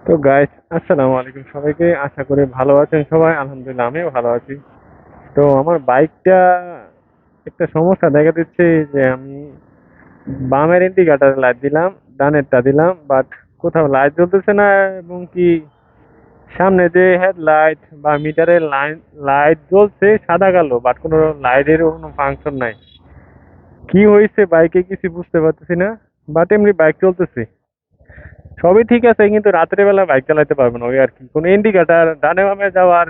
তো গাইস, আসসালামু আলাইকুম সবাইকে। আশা করি ভালো আছেন সবাই। আলহামদুলিল্লাহ আমিও ভালো আছি। তো আমার বাইকটা একটা সমস্যা দেখা দিচ্ছে যে আমি বামের ইন্ডিকেটরে লাইট দিলাম, ডানেরটা দিলাম, বাট কোথাও লাইট জ্বলতেছে না। এবং কি সামনে যে হেডলাইট বা মিটারের লাইন লাইট জ্বলছে সাদা কালো, বাট কোনো লাইটের কোনো ফাংশন নাই। কি হয়েছে বাইকে কিছু বুঝতে পারতেছি না। বাট এমনি বাইক চলতেছে, সবই ঠিক আছে, কিন্তু রাতের বেলা বাইক চালাতে পারবো না। ওই আর কি, কোনো ইন্ডিকেটার ডানে বামে যাওয়ার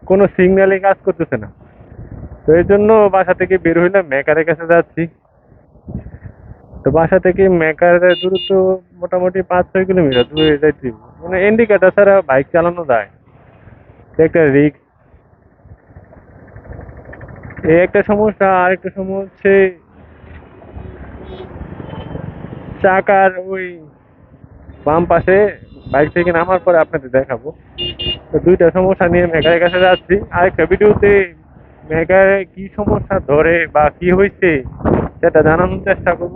কোনো সিগন্যালই কাজ করতেছে না। তো এই জন্য বাসা থেকে বের হইলাম, মেকারের কাছে যাচ্ছি। তো বাসা থেকে মেকারের দূরত্ব মোটামুটি 5-6 কিলোমিটার দূরে যাইতে হবে। মানে ইন্ডিকেটার ছাড়া বাইক চালানো যায়, তো একটা রিস্ক। এই একটা সমস্যা। আর একটা সমস্যা হচ্ছে চাকার ওই বাম পাশে। বাইক থেকে নামার পরে আপনাদের দেখাবো। তো দুইটা সমস্যা নিয়ে মেকারের কাছে যাচ্ছি। আরেকটা ভিডিওতে মেকারে কি সমস্যা ধরে বা কি হয়েছে সেটা জানানোর চেষ্টা করব।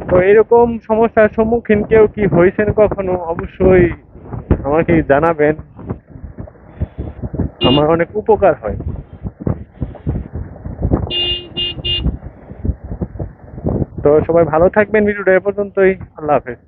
তো এরকম সমস্যার সম্মুখীন কেউ কি হয়েছেন কখনো, অবশ্যই আমাকে জানাবেন, আমার অনেক উপকার হয়। তো সবাই ভালো থাকবেন, ভিডিওটা এ পর্যন্তই। আল্লাহ হাফেজ।